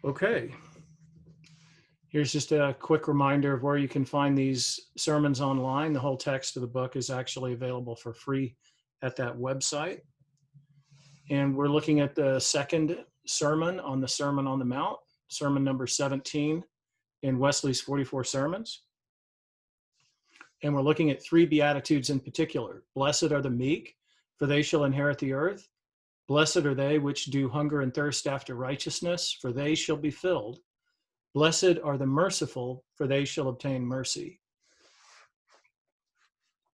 Okay, here's just a quick reminder of where you can find these sermons online. The whole text of the book is actually available for free at that website. And we're looking at the second sermon on the Sermon on the Mount, sermon number 17 in Wesley's 44 sermons. And we're looking at three Beatitudes in particular. Blessed are the meek, for they shall inherit the earth. Blessed are they which do hunger and thirst after righteousness, for they shall be filled. Blessed are the merciful, for they shall obtain mercy.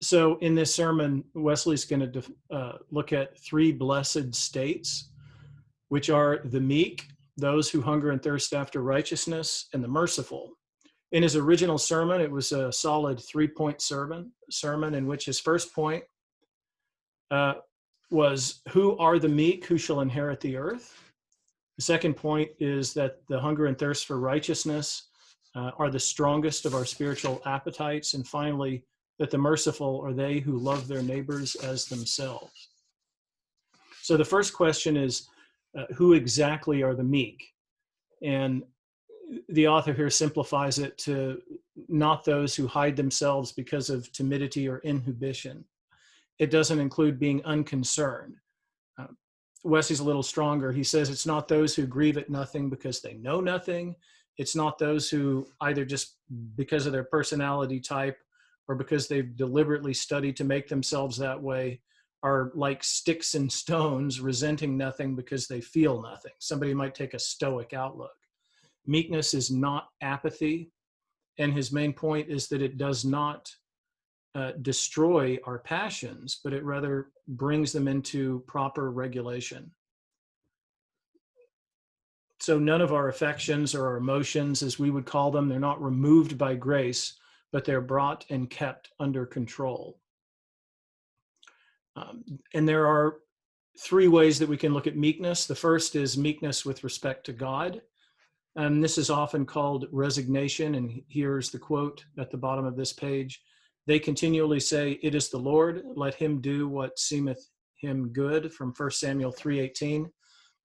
So in this sermon, Wesley's going to look at three blessed states, which are the meek, those who hunger and thirst after righteousness, and the merciful. In his original sermon, it was a solid 3-point sermon in which his first point was, who are the meek who shall inherit the earth? The second point is that the hunger and thirst for righteousness are the strongest of our spiritual appetites. And finally, that the merciful are they who love their neighbors as themselves. So the first question is, who exactly are the meek? And the author here simplifies it to not those who hide themselves because of timidity or inhibition. It doesn't include being unconcerned. Wesley's a little stronger. He says it's not those who grieve at nothing because they know nothing. It's not those who either just because of their personality type or because they've deliberately studied to make themselves that way are like sticks and stones, resenting nothing because they feel nothing. Somebody might take a stoic outlook. Meekness is not apathy, and his main point is that it does not destroy our passions, but it rather brings them into proper regulation. So none of our affections or our emotions, as we would call them, they're not removed by grace, but they're brought and kept under control. And there are three ways that we can look at meekness. The first is meekness with respect to God. And this is often called resignation. And here's the quote at the bottom of this page. They continually say, it is the Lord, let him do what seemeth him good, from 1 Samuel 3:18.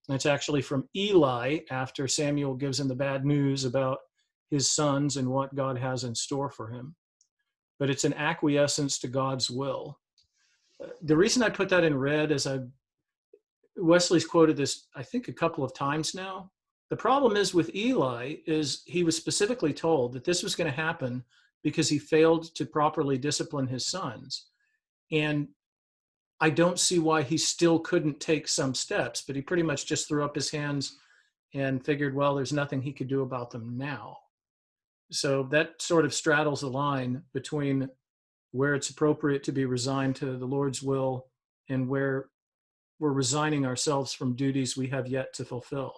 That's actually from Eli after Samuel gives him the bad news about his sons and what God has in store for him. But it's an acquiescence to God's will. The reason I put that in red is Wesley's quoted this, I think, a couple of times now. The problem is with Eli is he was specifically told that this was going to happen because he failed to properly discipline his sons. And I don't see why he still couldn't take some steps, but he pretty much just threw up his hands and figured, well, there's nothing he could do about them now. So that sort of straddles the line between where it's appropriate to be resigned to the Lord's will and where we're resigning ourselves from duties we have yet to fulfill.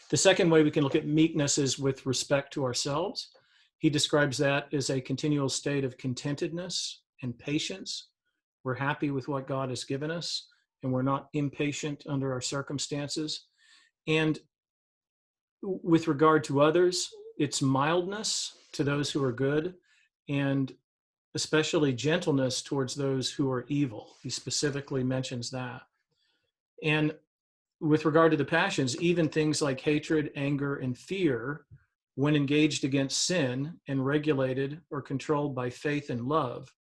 The second way we can look at meekness is with respect to ourselves. He describes that as a continual state of contentedness and patience. We're happy with what God has given us, and we're not impatient under our circumstances. And with regard to others, it's mildness to those who are good, and especially gentleness towards those who are evil. He specifically mentions that. And with regard to the passions, even things like hatred, anger, and fear, when engaged against sin and regulated or controlled by faith and love,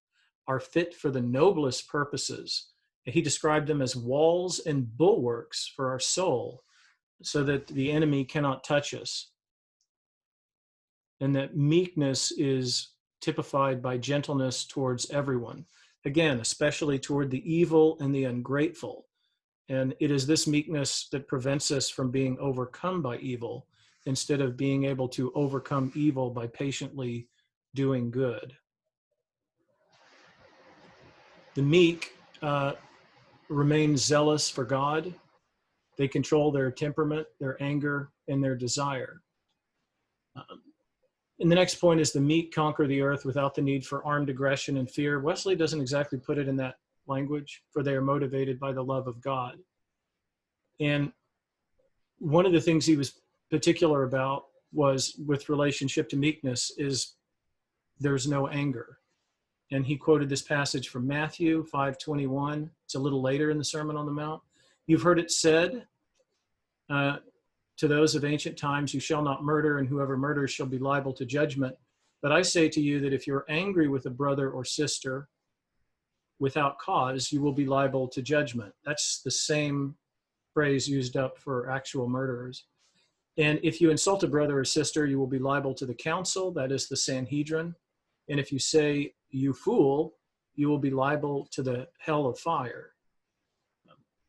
are fit for the noblest purposes. He described them as walls and bulwarks for our soul so that the enemy cannot touch us. And that meekness is typified by gentleness towards everyone. Again, especially toward the evil and the ungrateful. And it is this meekness that prevents us from being overcome by evil instead of being able to overcome evil by patiently doing good. The meek remain zealous for God. They control their temperament, their anger, and their desire. And the next point is the meek conquer the earth without the need for armed aggression and fear. Wesley doesn't exactly put it in that language, for they are motivated by the love of God. And one of the things he was particular about was with relationship to meekness is there's no anger. And he quoted this passage from Matthew 5:21. It's a little later in the Sermon on the Mount. You've heard it said, to those of ancient times, you shall not murder, and whoever murders shall be liable to judgment. But I say to you that if you're angry with a brother or sister without cause, you will be liable to judgment. That's the same phrase used up for actual murderers. And if you insult a brother or sister, you will be liable to the council, that is the Sanhedrin. And if you say, you fool, you will be liable to the hell of fire.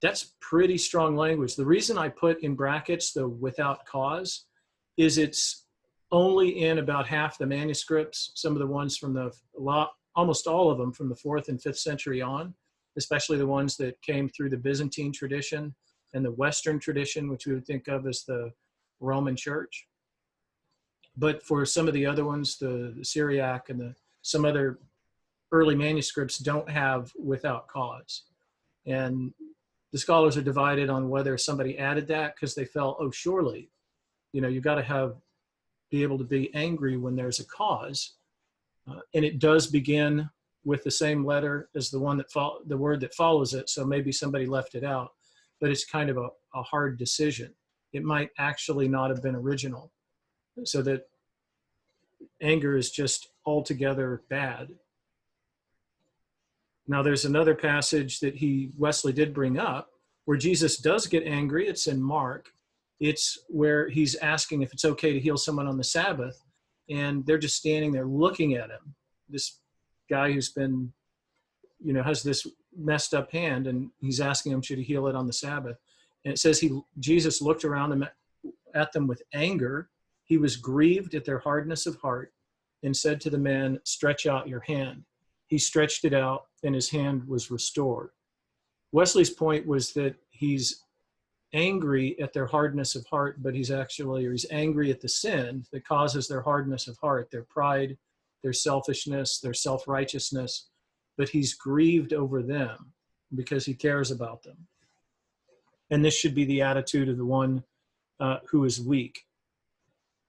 That's pretty strong language. The reason I put in brackets the without cause is it's only in about half the manuscripts, some of the ones from almost all of them from the 4th and 5th century on, especially the ones that came through the Byzantine tradition and the Western tradition, which we would think of as the Roman Church. But for some of the other ones, the Syriac and some other early manuscripts don't have without cause. And the scholars are divided on whether somebody added that because they felt, oh, surely, you've got to be able to be angry when there's a cause. And it does begin with the same letter as the word that follows it. So maybe somebody left it out, but it's kind of a hard decision. It might actually not have been original, so that anger is just altogether bad. Now, there's another passage that Wesley did bring up where Jesus does get angry. It's in Mark. It's where he's asking if it's okay to heal someone on the Sabbath, and they're just standing there looking at him. This guy who's been, has this messed up hand, and he's asking him, should he heal it on the Sabbath? And it says Jesus looked around at them with anger. He was grieved at their hardness of heart and said to the man, stretch out your hand. He stretched it out, and his hand was restored. Wesley's point was that he's angry at their hardness of heart, but he's angry at the sin that causes their hardness of heart, their pride, their selfishness, their self-righteousness, but he's grieved over them because he cares about them. And this should be the attitude of the one who is weak.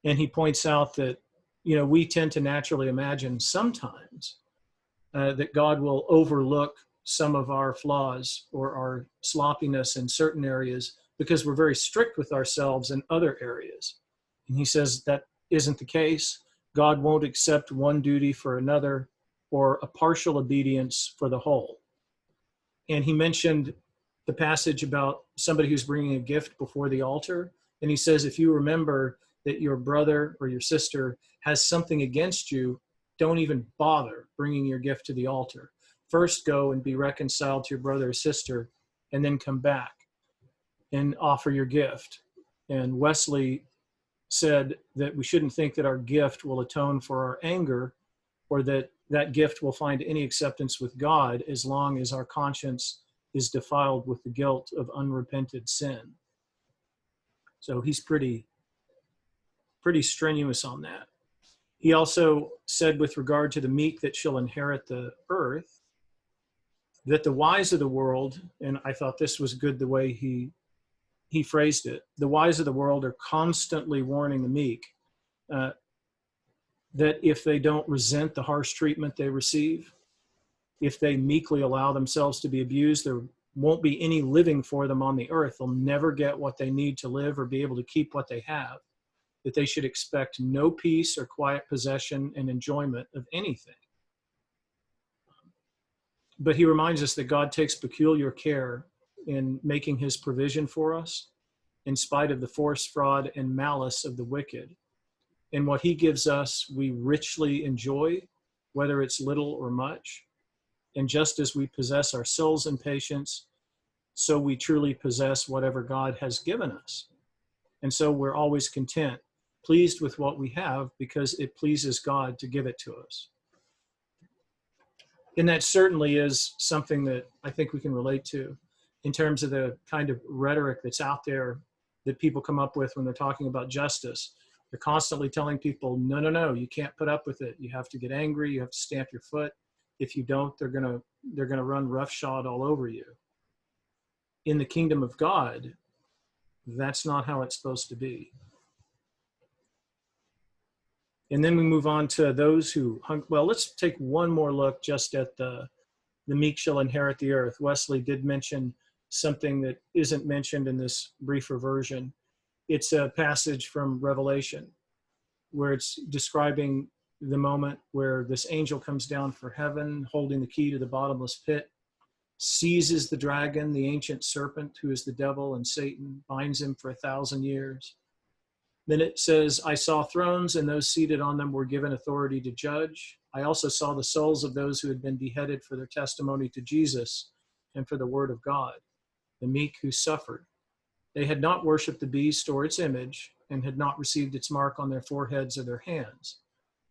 And he points out that, we tend to naturally imagine sometimes that God will overlook some of our flaws or our sloppiness in certain areas because we're very strict with ourselves in other areas. And he says that isn't the case. God won't accept one duty for another or a partial obedience for the whole. And he mentioned the passage about somebody who's bringing a gift before the altar. And he says, if you remember that your brother or your sister has something against you, don't even bother bringing your gift to the altar. First go and be reconciled to your brother or sister, and then come back and offer your gift. And Wesley said that we shouldn't think that our gift will atone for our anger, or that gift will find any acceptance with God as long as our conscience is defiled with the guilt of unrepented sin. So he's pretty strenuous on that. He also said with regard to the meek that shall inherit the earth, that the wise of the world, and I thought this was good the way he phrased it, the wise of the world are constantly warning the meek that if they don't resent the harsh treatment they receive, if they meekly allow themselves to be abused, there won't be any living for them on the earth. They'll never get what they need to live or be able to keep what they have, that they should expect no peace or quiet possession and enjoyment of anything. But he reminds us that God takes peculiar care in making his provision for us in spite of the force, fraud, and malice of the wicked. And what he gives us, we richly enjoy, whether it's little or much. And just as we possess our souls in patience, so we truly possess whatever God has given us. And so we're always content, pleased with what we have because it pleases God to give it to us. And that certainly is something that I think we can relate to in terms of the kind of rhetoric that's out there that people come up with when they're talking about justice. They're constantly telling people, no, you can't put up with it. You have to get angry. You have to stamp your foot. If you don't, they're gonna run roughshod all over you. In the kingdom of God, that's not how it's supposed to be. And then we move on to those who, let's take one more look just at the meek shall inherit the earth. Wesley did mention something that isn't mentioned in this briefer version. It's a passage from Revelation where it's describing the moment where this angel comes down from heaven holding the key to the bottomless pit, seizes the dragon, the ancient serpent, who is the devil and Satan, binds him for 1,000 years. Then it says, I saw thrones, and those seated on them were given authority to judge. I also saw the souls of those who had been beheaded for their testimony to Jesus and for the word of God, the meek who suffered. They had not worshipped the beast or its image, and had not received its mark on their foreheads or their hands.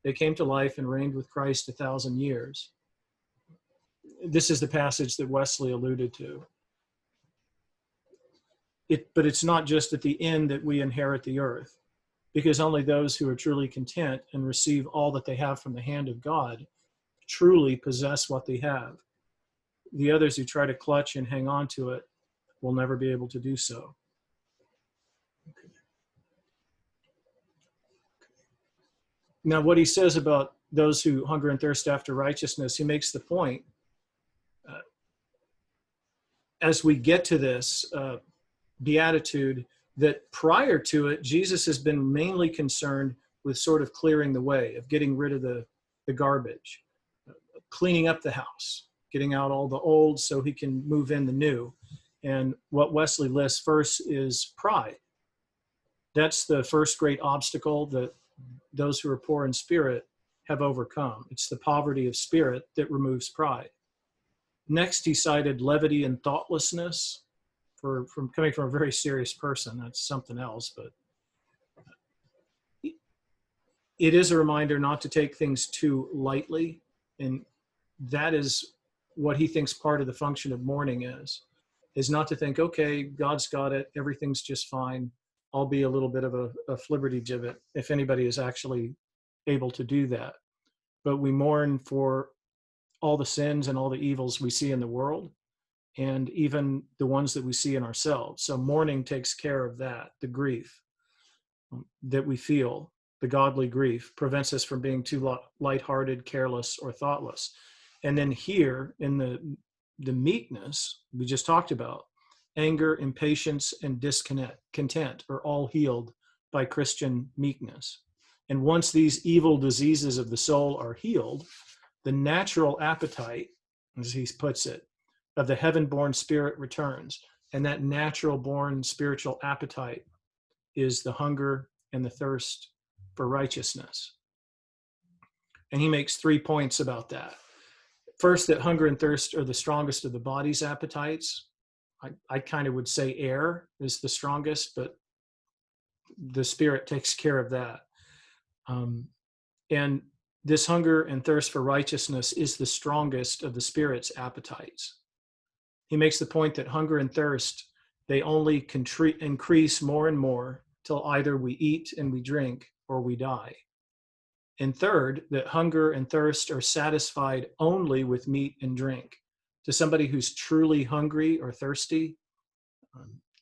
They came to life and reigned with Christ 1,000 years. This is the passage that Wesley alluded to. But it's not just at the end that we inherit the earth, because only those who are truly content and receive all that they have from the hand of God truly possess what they have. The others who try to clutch and hang on to it will never be able to do so. Now, what he says about those who hunger and thirst after righteousness, he makes the point, as we get to this beatitude, that prior to it, Jesus has been mainly concerned with sort of clearing the way, of getting rid of the garbage, cleaning up the house, getting out all the old so he can move in the new. And what Wesley lists first is pride. That's the first great obstacle that those who are poor in spirit have overcome. It's the poverty of spirit that removes pride. Next, he cited levity and thoughtlessness from coming from a very serious person. That's something else, but it is a reminder not to take things too lightly. And that is what he thinks part of the function of mourning is not to think, okay, God's got it, everything's just fine. I'll be a little bit of a flibbertigibbet, if anybody is actually able to do that. But we mourn for all the sins and all the evils we see in the world, and even the ones that we see in ourselves. So mourning takes care of that. The grief that we feel, the godly grief, prevents us from being too lighthearted, careless, or thoughtless. And then here in the meekness we just talked about, anger, impatience, and discontent are all healed by Christian meekness. And once these evil diseases of the soul are healed, the natural appetite, as he puts it, of the heaven-born spirit returns. And that natural-born spiritual appetite is the hunger and the thirst for righteousness. And he makes 3 points about that. First, that hunger and thirst are the strongest of the body's appetites. I kind of would say air is the strongest, but the spirit takes care of that. And this hunger and thirst for righteousness is the strongest of the spirit's appetites. He makes the point that hunger and thirst, they only increase more and more till either we eat and we drink or we die. And third, that hunger and thirst are satisfied only with meat and drink. To somebody who's truly hungry or thirsty,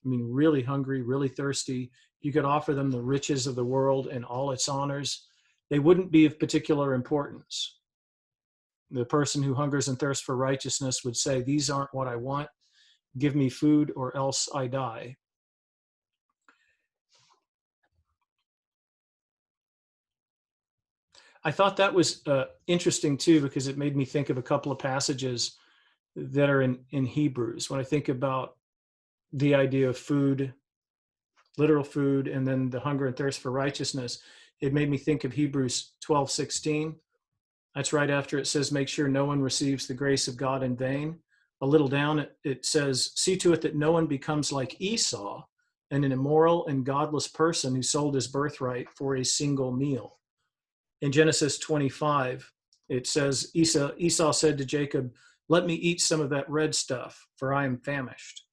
really hungry, really thirsty, you could offer them the riches of the world and all its honors. They wouldn't be of particular importance. The person who hungers and thirsts for righteousness would say, these aren't what I want. Give me food or else I die. I thought that was interesting too, because it made me think of a couple of passages that are in Hebrews. When I think about the idea of food, literal food, and then the hunger and thirst for righteousness, it made me think of Hebrews 12:16. That's right after it says, make sure no one receives the grace of God in vain. A little down, it says, see to it that no one becomes like Esau, an immoral and godless person who sold his birthright for a single meal. In Genesis 25, it says, Esau said to Jacob, let me eat some of that red stuff, for I am famished.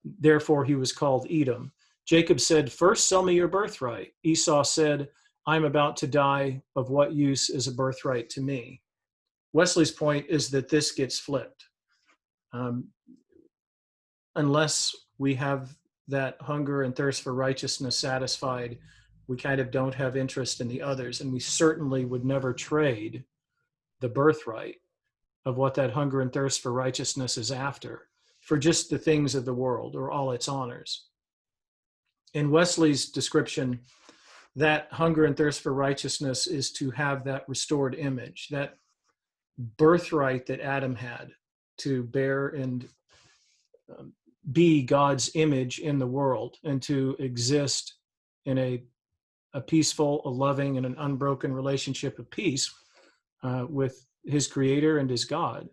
Therefore he was called Edom. Jacob said, first sell me your birthright. Esau said, I'm about to die. Of what use is a birthright to me? Wesley's point is that this gets flipped. Unless we have that hunger and thirst for righteousness satisfied, we kind of don't have interest in the others. And we certainly would never trade the birthright of what that hunger and thirst for righteousness is after for just the things of the world or all its honors. In Wesley's description, that hunger and thirst for righteousness is to have that restored image, that birthright that Adam had to bear and be God's image in the world and to exist in a peaceful, a loving, and an unbroken relationship of peace with his creator and his God.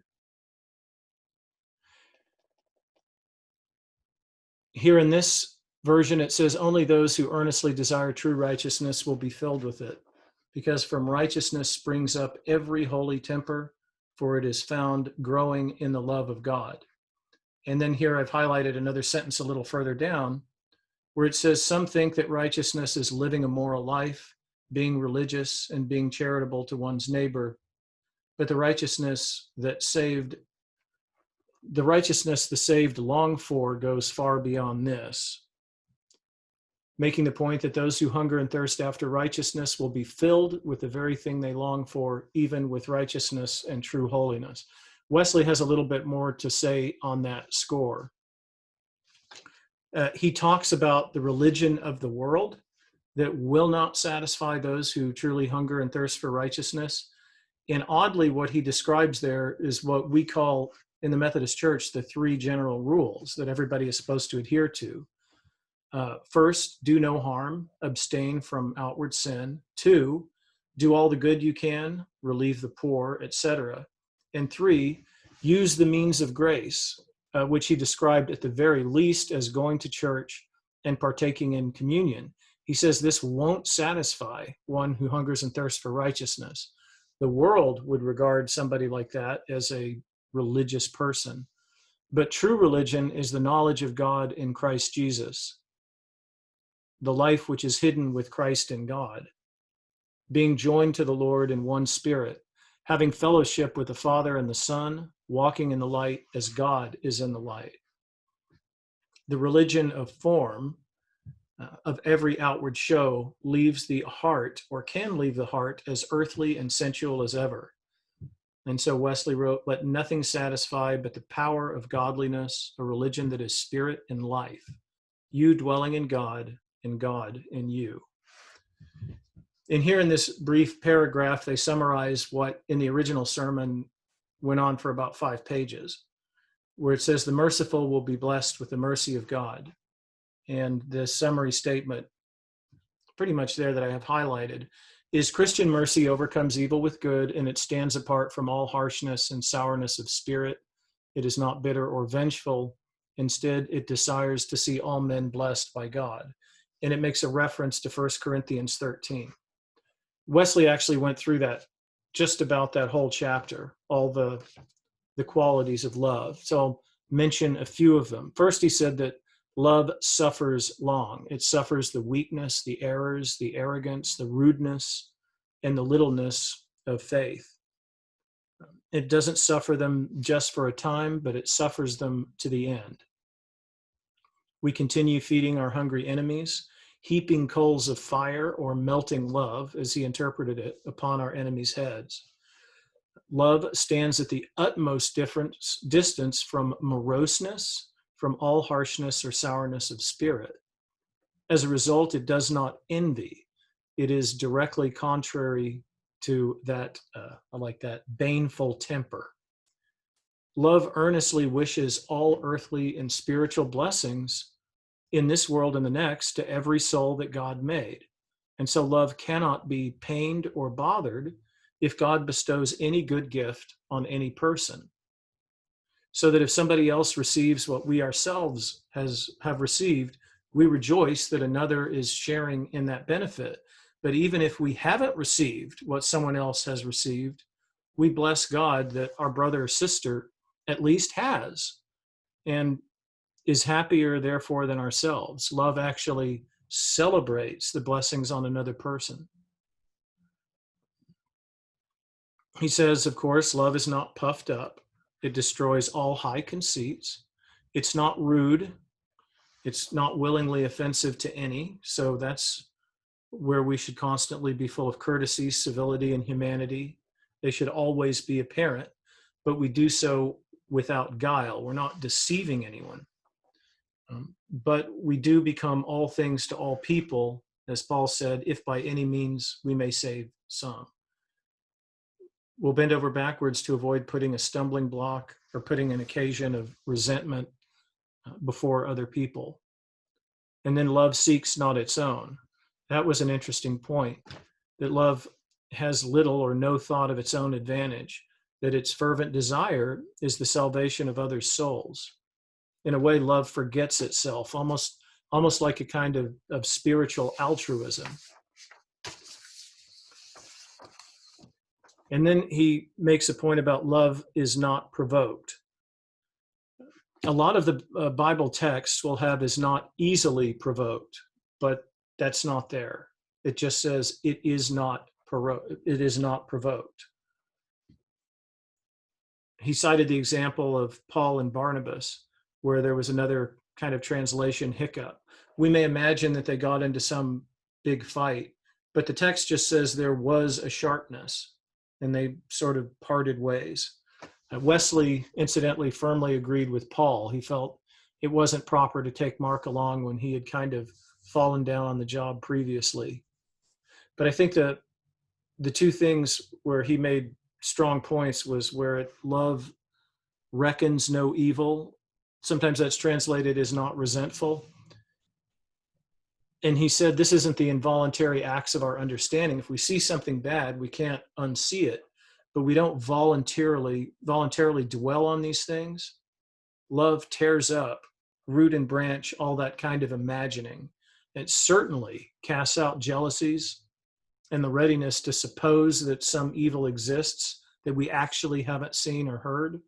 Here in this version, it says, only those who earnestly desire true righteousness will be filled with it, because from righteousness springs up every holy temper, for it is found growing in the love of God. And then here I've highlighted another sentence a little further down, where it says, some think that righteousness is living a moral life, being religious, and being charitable to one's neighbor. But the righteousness the saved long for goes far beyond this, making the point that those who hunger and thirst after righteousness will be filled with the very thing they long for, even with righteousness and true holiness. Wesley has a little bit more to say on that score. He talks about the religion of the world that will not satisfy those who truly hunger and thirst for righteousness. And oddly, what he describes there is what we call in the Methodist Church the three general rules that everybody is supposed to adhere to. First, do no harm, abstain from outward sin. 2, do all the good you can, relieve the poor, etc. And 3, use the means of grace, which he described at the very least as going to church and partaking in communion. He says this won't satisfy one who hungers and thirsts for righteousness. The world would regard somebody like that as a religious person. But true religion is the knowledge of God in Christ Jesus, the life which is hidden with Christ in God, being joined to the Lord in one spirit, having fellowship with the Father and the Son, walking in the light as God is in the light. The religion of form, of every outward show, leaves the heart, or can leave the heart, as earthly and sensual as ever. And so Wesley wrote, let nothing satisfy but the power of godliness, a religion that is spirit and life, you dwelling in God and God in you. And here in this brief paragraph, they summarize what in the original sermon went on for about 5 pages, where it says the merciful will be blessed with the mercy of God. And the summary statement, pretty much there that I have highlighted, is Christian mercy overcomes evil with good, and it stands apart from all harshness and sourness of spirit. It is not bitter or vengeful. Instead, it desires to see all men blessed by God. And it makes a reference to 1 Corinthians 13. Wesley actually went through that, just about that whole chapter, all the qualities of love. So I'll mention a few of them. First, he said that love suffers long. It suffers the weakness, the errors, the arrogance, the rudeness, and the littleness of faith. It doesn't suffer them just for a time, but it suffers them to the end. We continue feeding our hungry enemies, heaping coals of fire or melting love, as he interpreted it, upon our enemies' heads. Love stands at the utmost distance from moroseness, from all harshness or sourness of spirit. As a result, it does not envy. It is directly contrary to that, baneful temper. Love earnestly wishes all earthly and spiritual blessings in this world and the next to every soul that God made. And so love cannot be pained or bothered if God bestows any good gift on any person. So that if somebody else receives what we ourselves have received, we rejoice that another is sharing in that benefit. But even if we haven't received what someone else has received, we bless God that our brother or sister at least has and is happier, therefore, than ourselves. Love actually celebrates the blessings on another person. He says, of course, love is not puffed up. It destroys all high conceits. It's not rude. It's not willingly offensive to any. So that's where we should constantly be full of courtesy, civility, and humanity. They should always be apparent, but we do so without guile. We're not deceiving anyone. but we do become all things to all people, as Paul said, if by any means we may save some. We'll bend over backwards to avoid putting a stumbling block or putting an occasion of resentment before other people. And then love seeks not its own. That was an interesting point, that love has little or no thought of its own advantage, that its fervent desire is the salvation of others' souls. In a way, love forgets itself, almost like a kind of spiritual altruism. And then he makes a point about love is not provoked. A lot of the Bible texts will have is not easily provoked, but that's not there. It just says it is not provoked. He cited the example of Paul and Barnabas, where there was another kind of translation hiccup. We may imagine that they got into some big fight, but the text just says there was a sharpness, and they sort of parted ways. Wesley, incidentally, firmly agreed with Paul. He felt it wasn't proper to take Mark along when he had kind of fallen down on the job previously. But I think that the two things where he made strong points was where love reckons no evil. Sometimes that's translated as not resentful. And he said this isn't the involuntary acts of our understanding. If we see something bad, we can't unsee it, but we don't voluntarily dwell on these things. Love tears up, root and branch, all that kind of imagining. It certainly casts out jealousies and the readiness to suppose that some evil exists that we actually haven't seen or heard,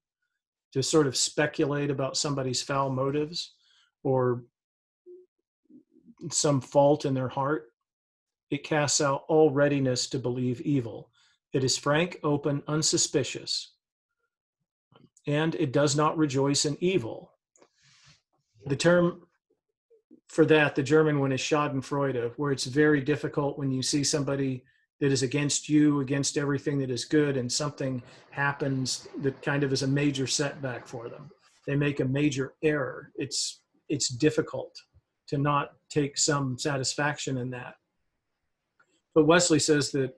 to sort of speculate about somebody's foul motives or some fault in their heart. It casts out all readiness to believe evil. It is frank, open, unsuspicious, and it does not rejoice in evil. The term for that, the German one, is Schadenfreude, where it's very difficult when you see somebody that is against you, against everything that is good, and something happens that kind of is a major setback for them. They make a major error. It's difficult to not take some satisfaction in that. But Wesley says that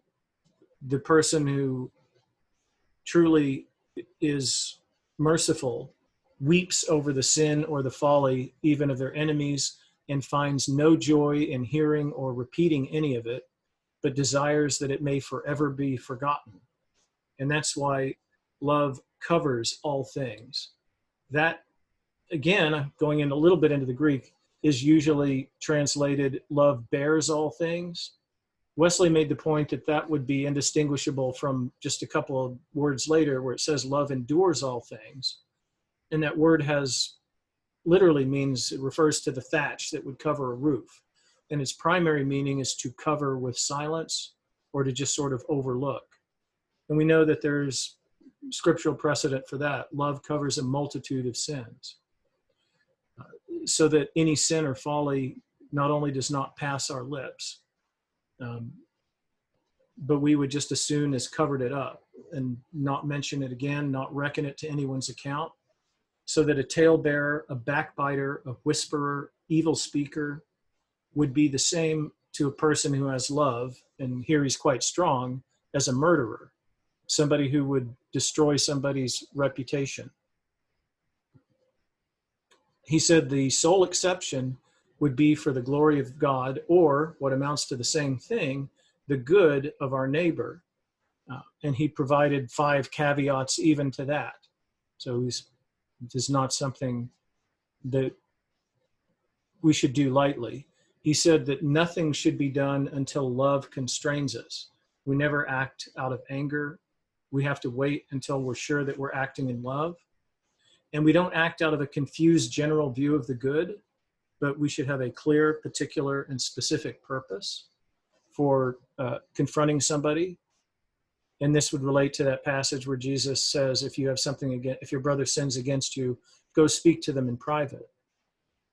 the person who truly is merciful weeps over the sin or the folly even of their enemies, and finds no joy in hearing or repeating any of it, but desires that it may forever be forgotten. And that's why love covers all things. That, again, going in a little bit into the Greek, is usually translated love bears all things. Wesley made the point that that would be indistinguishable from just a couple of words later where it says love endures all things. And that word literally means, it refers to the thatch that would cover a roof. And its primary meaning is to cover with silence or to just sort of overlook. And we know that there's scriptural precedent for that. Love covers a multitude of sins. So that any sin or folly not only does not pass our lips, but we would just as soon as covered it up and not mention it again, not reckon it to anyone's account. So that a talebearer, a backbiter, a whisperer, evil speaker would be the same to a person who has love, and here he's quite strong, as a murderer, somebody who would destroy somebody's reputation. He said the sole exception would be for the glory of God, or what amounts to the same thing, the good of our neighbor. And he provided 5 caveats even to that. So it is not something that we should do lightly. He said that nothing should be done until love constrains us. We never act out of anger. We have to wait until we're sure that we're acting in love. And we don't act out of a confused general view of the good, but we should have a clear, particular, and specific purpose for confronting somebody. And this would relate to that passage where Jesus says, if your brother sins against you, go speak to them in private.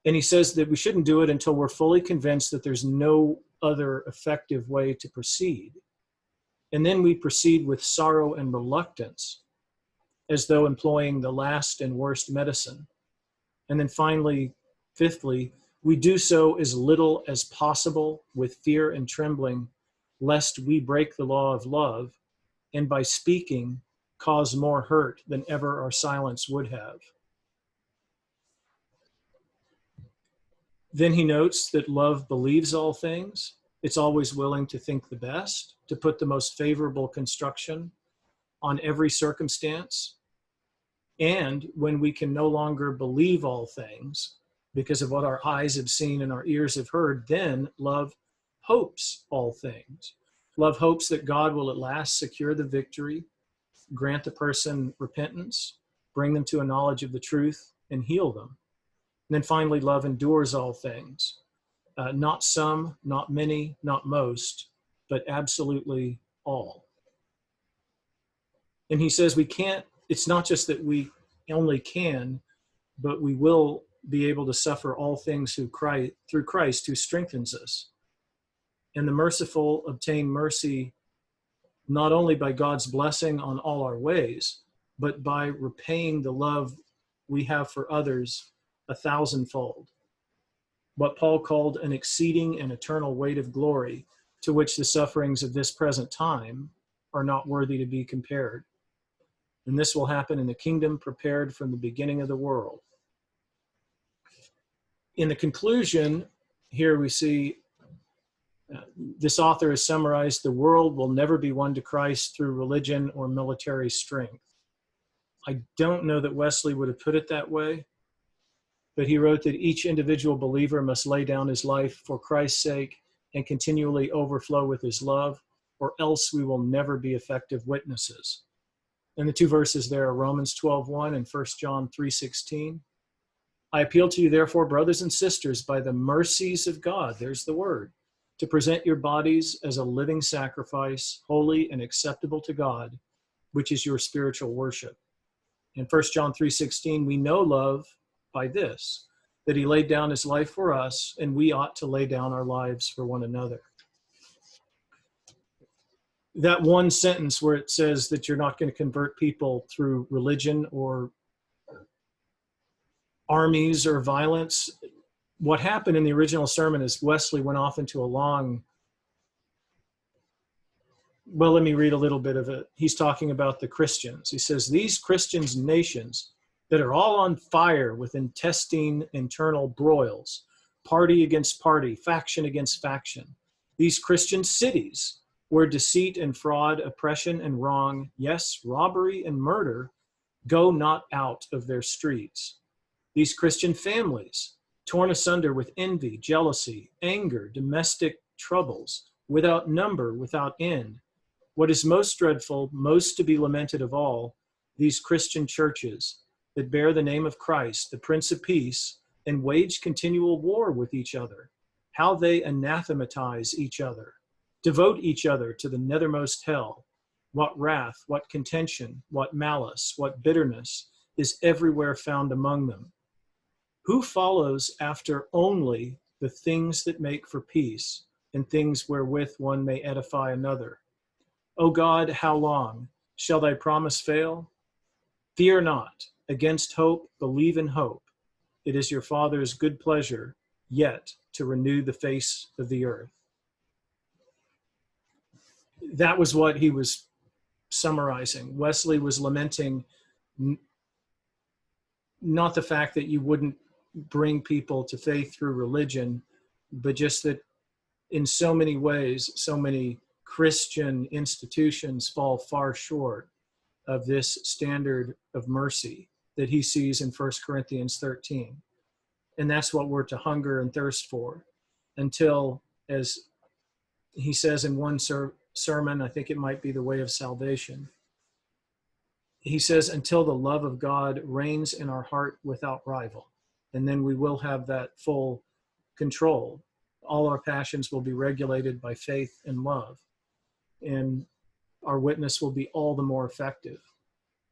And he says that we shouldn't do it until we're fully convinced that there's no other effective way to proceed. And then we proceed with sorrow and reluctance, as though employing the last and worst medicine. And then finally, Fifthly, we do so as little as possible with fear and trembling, lest we break the law of love, and by speaking, cause more hurt than ever our silence would have. Then he notes that love believes all things. It's always willing to think the best, to put the most favorable construction on every circumstance. And when we can no longer believe all things because of what our eyes have seen and our ears have heard, then love hopes all things. Love hopes that God will at last secure the victory, grant the person repentance, bring them to a knowledge of the truth, and heal them. And then finally, love endures all things. Not some, not many, not most, but absolutely all. And he says we can't, it's not just that we only can, but we will be able to suffer all things through Christ who strengthens us. And the merciful obtain mercy not only by God's blessing on all our ways, but by repaying the love we have for others 1,000-fold. What Paul called an exceeding and eternal weight of glory, to which the sufferings of this present time are not worthy to be compared. And this will happen in the kingdom prepared from the beginning of the world. In the conclusion, here we see this author has summarized: the world will never be won to Christ through religion or military strength. I don't know that Wesley would have put it that way, but he wrote that each individual believer must lay down his life for Christ's sake and continually overflow with his love, or else we will never be effective witnesses. And the two verses there are Romans 12:1 and 1 John 3:16. I appeal to you, therefore, brothers and sisters, by the mercies of God, there's the word, to present your bodies as a living sacrifice, holy and acceptable to God, which is your spiritual worship. In 1 John 3:16, we know love by this, that he laid down his life for us, and we ought to lay down our lives for one another. That one sentence where it says that you're not going to convert people through religion or armies or violence, what happened in the original sermon is Wesley went off into a long, well, let me read a little bit of it. He's talking about the Christians. He says, these Christians nations that are all on fire with intestine internal broils, party against party, faction against faction. These Christian cities where deceit and fraud, oppression and wrong, yes, robbery and murder, go not out of their streets. These Christian families, torn asunder with envy, jealousy, anger, domestic troubles, without number, without end. What is most dreadful, most to be lamented of all, these Christian churches that bear the name of Christ, the Prince of Peace, and wage continual war with each other, how they anathematize each other, devote each other to the nethermost hell. What wrath, what contention, what malice, what bitterness is everywhere found among them. Who follows after only the things that make for peace and things wherewith one may edify another? O God, how long shall thy promise fail? Fear not, against hope believe in hope. It is your Father's good pleasure yet to renew the face of the earth. That was what he was summarizing. Wesley was lamenting not the fact that you wouldn't bring people to faith through religion, but just that in so many ways, so many Christian institutions fall far short of this standard of mercy that he sees in 1 Corinthians 13. And that's what we're to hunger and thirst for until, as he says in one sermon, I think it might be The Way of Salvation, he says, until the love of God reigns in our heart without rival. And then we will have that full control. All our passions will be regulated by faith and love. And our witness will be all the more effective.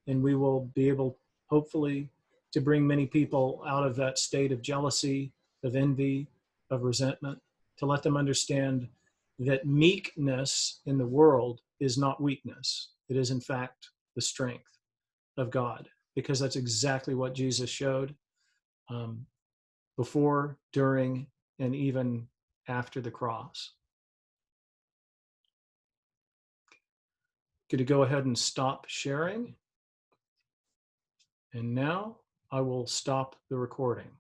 And we will be able, hopefully, to bring many people out of that state of jealousy, of envy, of resentment, to let them understand that meekness in the world is not weakness. It is, in fact, the strength of God, because that's exactly what Jesus showed. before, during, and even after the cross. Going to go ahead and stop sharing. And now I will stop the recording.